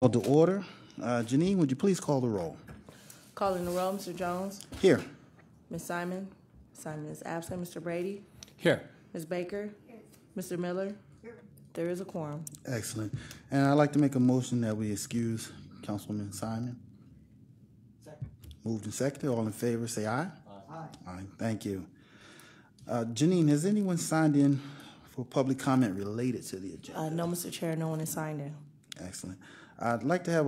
Call to order. Janine, would you please call the roll? Calling the roll, Mr. Jones. Here. Ms. Simon. Simon is absent. Mr. Brady. Here. Ms. Baker. Here. Mr. Miller. Here. There is a quorum. Excellent. And I'd like to make a motion that we excuse Councilwoman Simon. Second. Moved and seconded. All in favor, say aye. Aye. Aye. Thank you. Janine, has anyone signed in for public comment related to the agenda? No, Mr. Chair, no one is signed in. Excellent. I'd like to have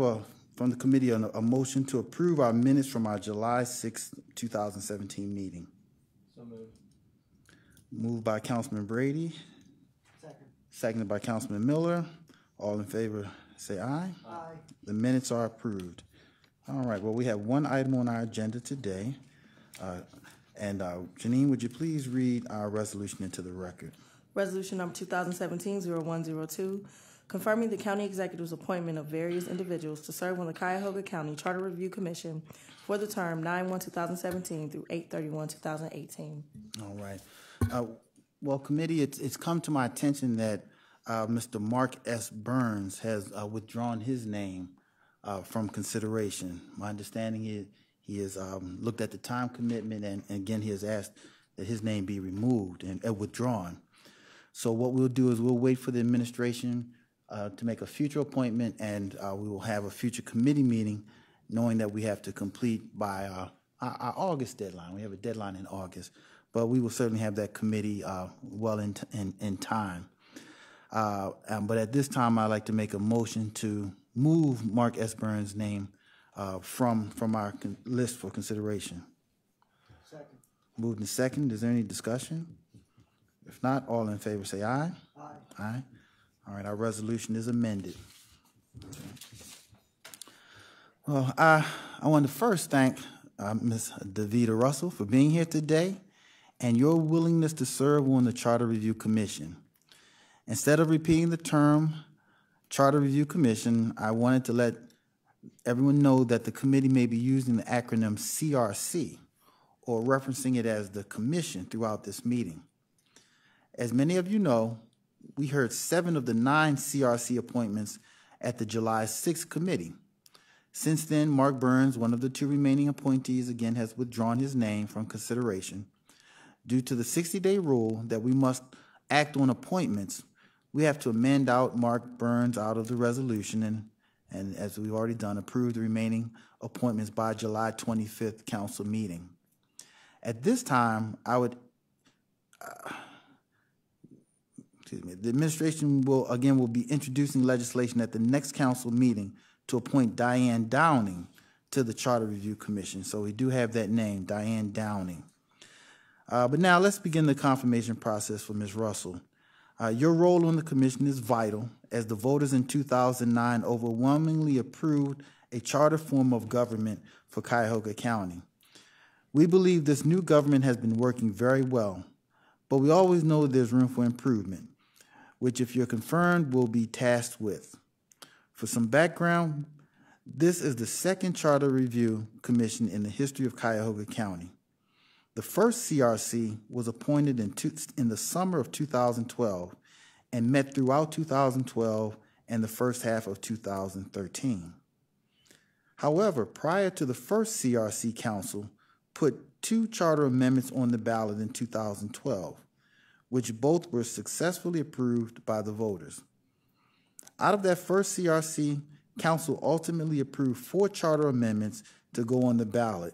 from the committee a motion to approve our minutes from our July 6, 2017 meeting. So moved. Moved by Councilman Brady. Second. Seconded by Councilman Miller. All in favor, say aye. Aye. The minutes are approved. All right, well, we have one item on our agenda today. Janine, would you please read our resolution into the record? Resolution number 2017-0102, confirming the county executive's appointment of various individuals to serve on the Cuyahoga County Charter Review Commission for the term 9/1/2017 through 8/31/2018. All right. Well, committee, it's come to my attention that Mr. Mark S. Burns has withdrawn his name from consideration. My understanding is he has looked at the time commitment, and again, he has asked that his name be removed and withdrawn. So what we'll do is we'll wait for the administration to make a future appointment, and we will have a future committee meeting, knowing that we have to complete by our August deadline. We have a deadline in August, but we will certainly have that committee well in time. But at this time, I'd like to make a motion to move Mark S. Burns' name from our list for consideration. Second. Moved and second. Is there any discussion? If not, all in favor say aye. Aye. Aye. All right, our resolution is amended. Well, I want to first thank Ms. Davida Russell for being here today and your willingness to serve on the Charter Review Commission. Instead of repeating the term Charter Review Commission, I wanted to let everyone know that the committee may be using the acronym CRC or referencing it as the Commission throughout this meeting. As many of you know, we heard 7 of the 9 CRC appointments at the July 6th committee. Since then, Mark Burns, one of the 2 remaining appointees, again has withdrawn his name from consideration. Due to the 60-day rule that we must act on appointments, we have to amend out Mark Burns out of the resolution and as we've already done, approve the remaining appointments by July 25th council meeting. At this time, I would... The administration will be introducing legislation at the next council meeting to appoint Diane Downing to the Charter Review Commission. So we do have that name, Diane Downing. But now let's begin the confirmation process for Ms. Russell. Your role on the commission is vital, as the voters in 2009 overwhelmingly approved a charter form of government for Cuyahoga County. We believe this new government has been working very well, but we always know there's room for improvement, which, if you're confirmed, will be tasked with. For some background, this is the 2nd Charter Review Commission in the history of Cuyahoga County. The first CRC was appointed in the summer of 2012 and met throughout 2012 and the first half of 2013. However, prior to the first CRC council, put 2 charter amendments on the ballot in 2012, which both were successfully approved by the voters. Out of that first CRC, council ultimately approved 4 charter amendments to go on the ballot,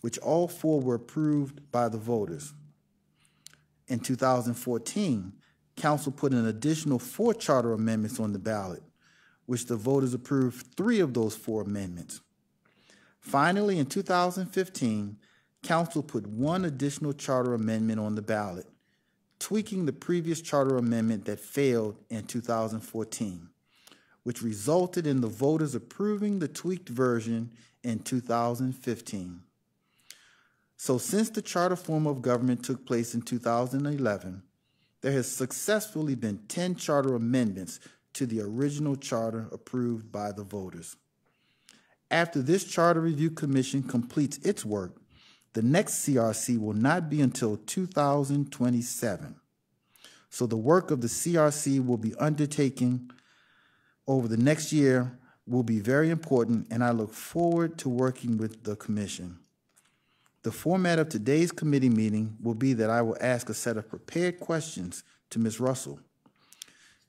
which all 4 were approved by the voters. In 2014, council put an additional 4 charter amendments on the ballot, which the voters approved 3 of those 4 amendments. Finally, in 2015, council put 1 additional charter amendment on the ballot, tweaking the previous charter amendment that failed in 2014, which resulted in the voters approving the tweaked version in 2015. So since the charter form of government took place in 2011, there has successfully been 10 charter amendments to the original charter approved by the voters. After this Charter Review Commission completes its work, the next CRC will not be until 2027. So the work of the CRC will be undertaken over the next year will be very important, and I look forward to working with the commission. The format of today's committee meeting will be that I will ask a set of prepared questions to Ms. Russell.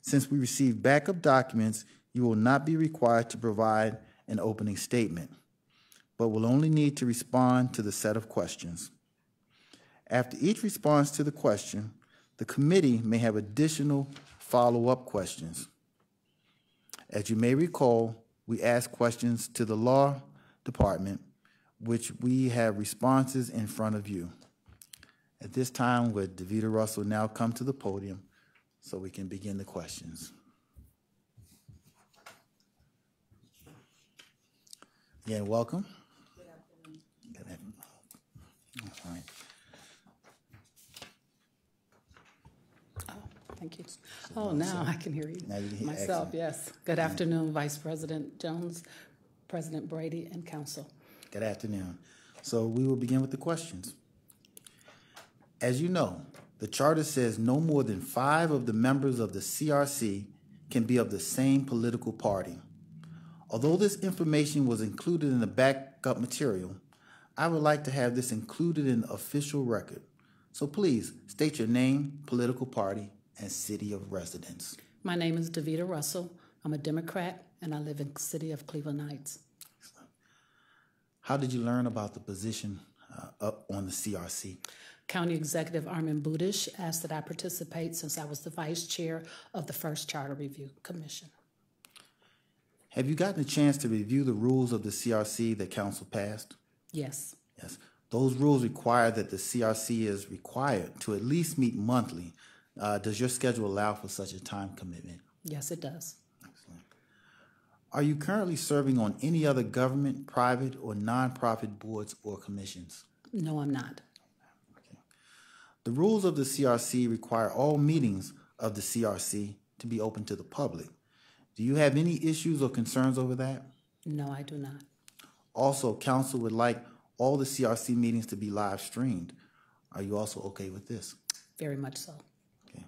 Since we received backup documents, you will not be required to provide an opening statement, but will only need to respond to the set of questions. After each response to the question, the committee may have additional follow-up questions. As you may recall, we asked questions to the law department, which we have responses in front of you. At this time, would Davida Russell now come to the podium so we can begin the questions. Again, welcome. Good afternoon. Good afternoon. All right. Thank you. Oh, now I can hear you. Now you can hear myself, excellent. yes. Good afternoon, Vice President Jones, President Brady, and Council. Good afternoon. So we will begin with the questions. As you know, the charter says no more than 5 of the members of the CRC can be of the same political party. Although this information was included in the backup material, I would like to have this included in the official record. So please state your name, political party, and city of residence. My name is Davida Russell. I'm a Democrat, and I live in the city of Cleveland Heights. How did you learn about the position up on the CRC? County Executive Armin Budish asked that I participate since I was the vice chair of the first Charter Review Commission. Have you gotten a chance to review the rules of the CRC that council passed? Yes. Yes. Those rules require that the CRC is required to at least meet monthly. Does your schedule allow for such a time commitment? Yes, it does. Excellent. Are you currently serving on any other government, private, or nonprofit boards or commissions? No, I'm not. Okay. The rules of the CRC require all meetings of the CRC to be open to the public. Do you have any issues or concerns over that? No, I do not. Also, council would like all the CRC meetings to be live streamed. Are you also okay with this? Very much so. Okay.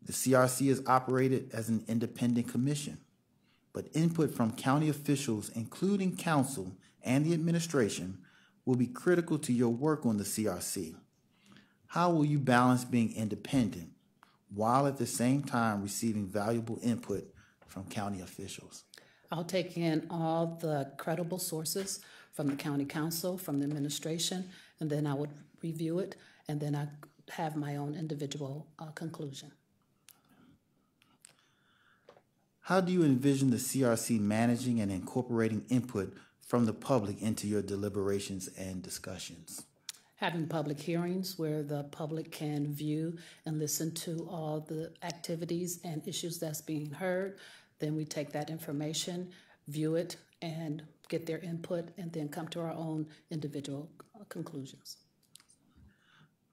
The CRC is operated as an independent commission, but input from county officials, including council and the administration, will be critical to your work on the CRC. How will you balance being independent while at the same time receiving valuable input from county officials? I'll take in all the credible sources from the county council, from the administration, and then I would review it, and then I have my own individual conclusion. How do you envision the CRC managing and incorporating input from the public into your deliberations and discussions? Having public hearings where the public can view and listen to all the activities and issues that's being heard. Then we take that information, view it, and get their input, and then come to our own individual conclusions.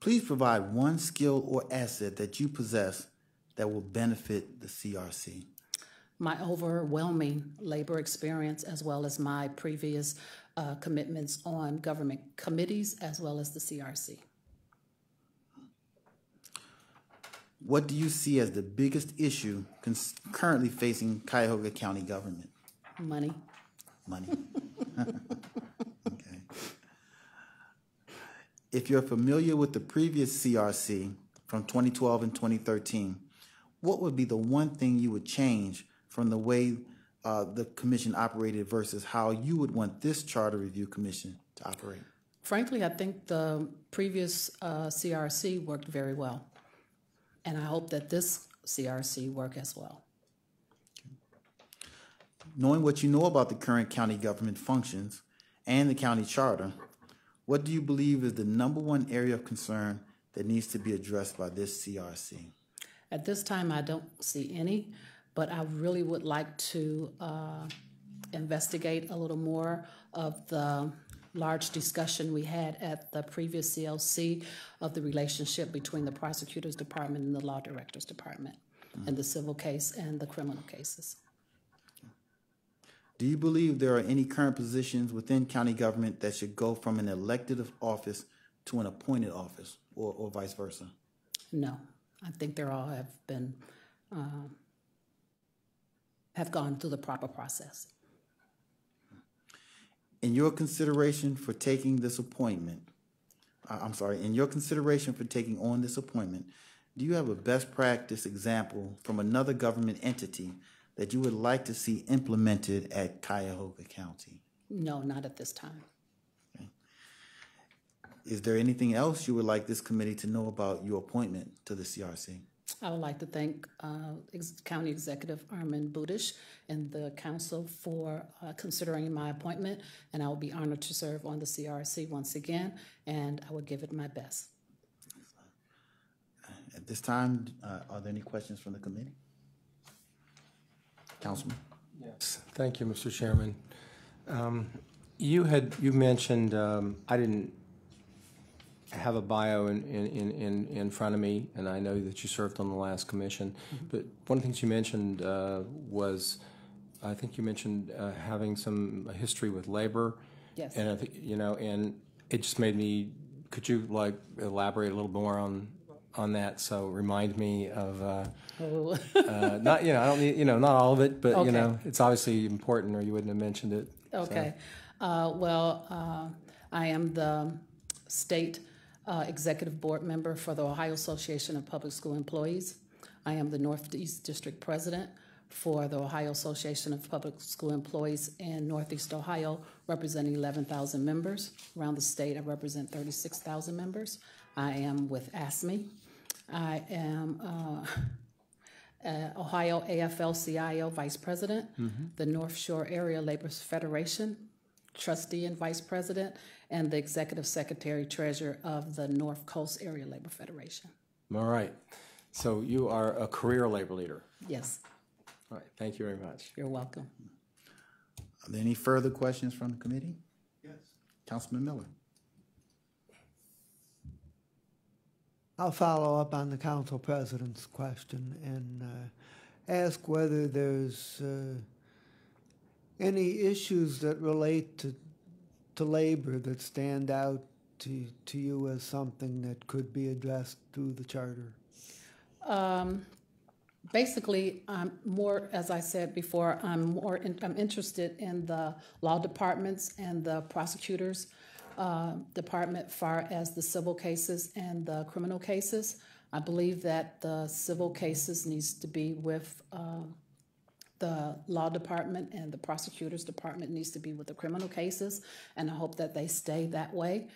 Please provide one skill or asset that you possess that will benefit the CRC. My overwhelming labor experience, as well as my previous commitments on government committees, as well as the CRC. What do you see as the biggest issue currently facing Cuyahoga County government? Money. Money. Okay. If you're familiar with the previous CRC from 2012 and 2013, what would be the one thing you would change from the way the commission operated versus how you would want this Charter Review Commission to operate? Frankly, I think the previous CRC worked very well. And I hope that this CRC work as well. Knowing what you know about the current county government functions and the county charter, what do you believe is the #1 area of concern that needs to be addressed by this CRC? At this time, I don't see any, but I really would like to investigate a little more of the large discussion we had at the previous CLC of the relationship between the prosecutor's department and the law director's department, and the civil case and the criminal cases. Do you believe there are any current positions within county government that should go from an elected office to an appointed office, or vice versa? No, I think they all have been have gone through the proper process. in your consideration for taking this appointment, in your consideration for taking on this appointment, do you have a best practice example from another government entity that you would like to see implemented at Cuyahoga County? No, not at this time. Okay. Is there anything else you would like this committee to know about your appointment to the CRC? I would like to thank County Executive Armin Budish and the council for considering my appointment, and I will be honored to serve on the CRC once again, and I will give it my best. At this time, are there any questions from the committee? Councilman? Yes. Thank you, Mr. Chairman. You mentioned, I didn't have a bio in front of me, and I know that you served on the last commission. Mm-hmm. But one of the things you mentioned was, I think you mentioned having some history with labor. Yes. And I think and it just made me. Could you elaborate a little more on that? So remind me of not I don't need not all of it, but okay. It's obviously important, or you wouldn't have mentioned it. Okay. So. I am the state executive board member for the Ohio Association of Public School Employees. I am the Northeast District President for the Ohio Association of Public School Employees in Northeast Ohio, representing 11,000 members. Around the state, I represent 36,000 members. I am with ASME. I am Ohio AFL-CIO Vice President, the North Shore Area Labor Federation Trustee and Vice President, and the Executive Secretary Treasurer of the North Coast Area Labor Federation. All right. So you are a career labor leader. Yes. All right. Thank you very much. You're welcome. Are there any further questions from the committee? Yes. Councilman Miller. I'll follow up on the council president's question and ask whether there's any issues that relate to labor that stand out to you as something that could be addressed through the charter? Basically, I'm more, as I said before, I'm interested in the law departments and the prosecutors department far as the civil cases and the criminal cases. I believe that the civil cases needs to be with the law department, and the prosecutors department needs to be with the criminal cases, and I hope that they stay that way.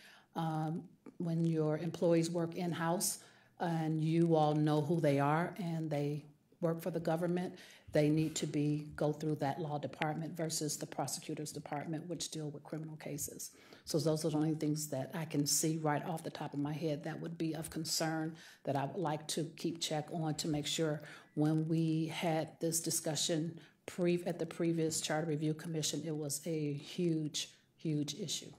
When your employees work in-house and you all know who they are and they work for the government, they need to go through that law department versus the prosecutors department, which deal with criminal cases. So those are the only things that I can see right off the top of my head that would be of concern, that I would like to keep check on to make sure when we had this discussion at the previous Charter Review Commission, it was a huge, huge issue.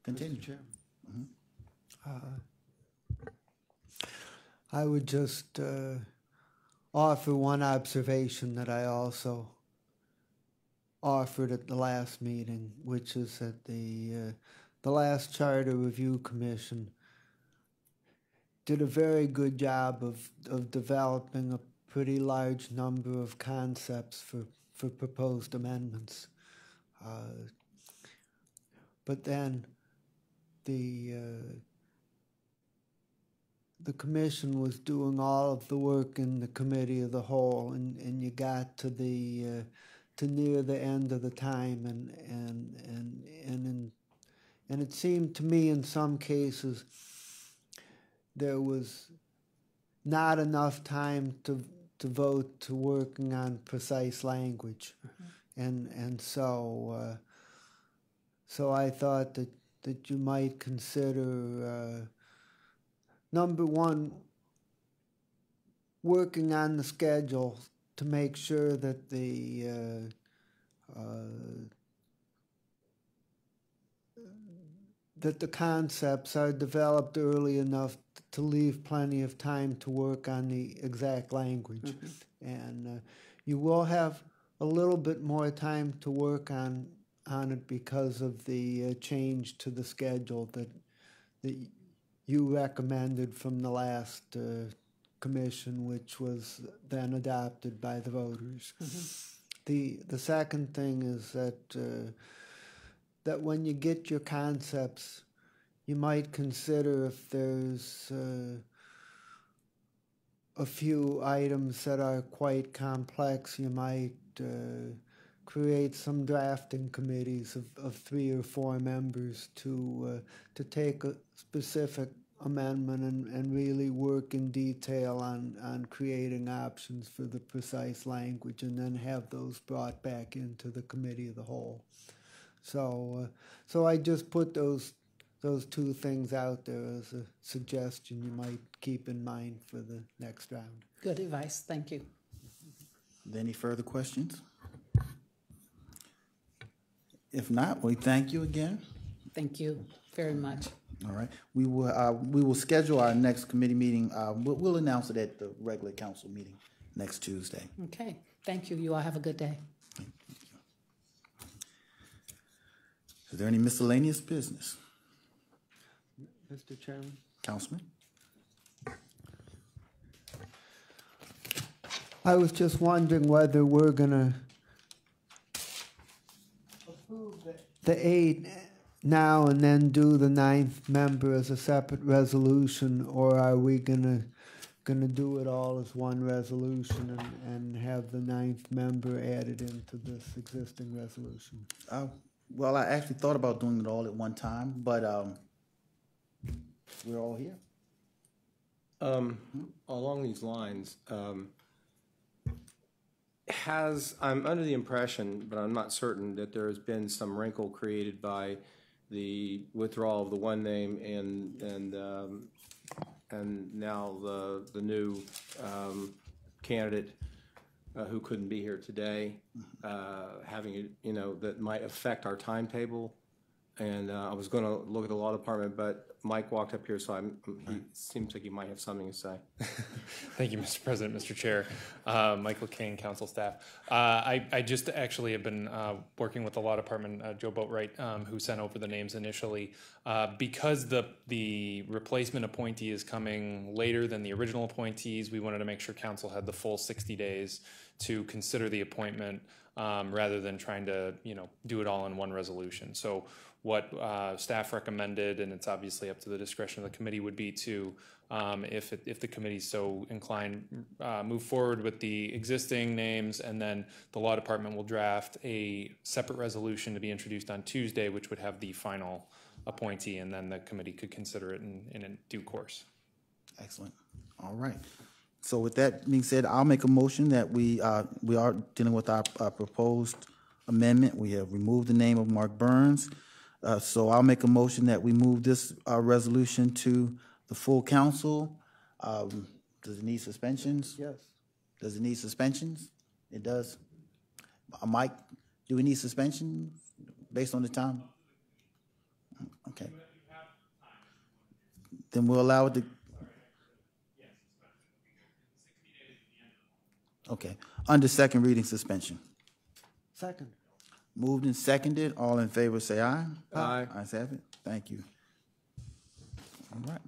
Continue. I would just offer one observation that I also offered at the last meeting, which is that the last Charter Review Commission did a very good job of developing a pretty large number of concepts for proposed amendments. But then the commission was doing all of the work in the committee of the whole, and you got to near the end of the time, and it seemed to me in some cases there was not enough time to devote to working on precise language, and so I thought that you might consider. Number one, working on the schedule to make sure that the concepts are developed early enough to leave plenty of time to work on the exact language. And you will have a little bit more time to work on it because of the change to the schedule that you recommended from the last commission, which was then adopted by the voters. The second thing is that when you get your concepts, you might consider if there's a few items that are quite complex, you might create some drafting committees of 3 or 4 members to take a specific amendment and really work in detail on creating options for the precise language, and then have those brought back into the committee of the whole. So I just put those 2 things out there as a suggestion you might keep in mind for the next round. Good advice. Thank you. Any further questions? If not, we thank you again. Thank you very much. All right. We will schedule our next committee meeting. We'll announce it at the regular council meeting next Tuesday. Okay. Thank you. You all have a good day. Is there any miscellaneous business? Mr. Chairman? Councilman? I was just wondering whether we're going to approve the 8 now and then do the 9th member as a separate resolution, or are we going to do it all as one resolution and have the 9th member added into this existing resolution? Well, I actually thought about doing it all at one time, but we're all here. Along these lines, I'm under the impression, but I'm not certain, that there has been some wrinkle created by the withdrawal of the one name and now the new candidate who couldn't be here today, having that might affect our timetable. And I was going to look at the law department, but Mike walked up here, so he seems like he might have something to say. Thank you, Mr. President, Mr. Chair. Michael King, council staff. I just actually have been working with the law department, Joe Boatwright, who sent over the names initially. Because the replacement appointee is coming later than the original appointees, we wanted to make sure council had the full 60 days to consider the appointment rather than trying to do it all in one resolution. So what staff recommended, and it's obviously up to the discretion of the committee, would be to, if the committee's so inclined, move forward with the existing names, and then the law department will draft a separate resolution to be introduced on Tuesday, which would have the final appointee, and then the committee could consider it in a due course. Excellent. All right. So with that being said, I'll make a motion that we are dealing with our proposed amendment. We have removed the name of Mark Burns. So I'll make a motion that we move this resolution to the full council. Does it need suspensions? Yes. Does it need suspensions? It does. Mike, do we need suspension based on the time? Okay. Then we'll allow it to. Okay. Under second reading suspension. Second. Moved and seconded. All in favor say aye. Aye. Ayes have it. Thank you. All right.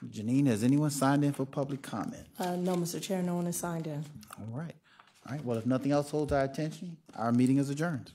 Janine, has anyone signed in for public comment? No, Mr. Chair, no one is signed in. All right. All right. Well, if nothing else holds our attention, our meeting is adjourned.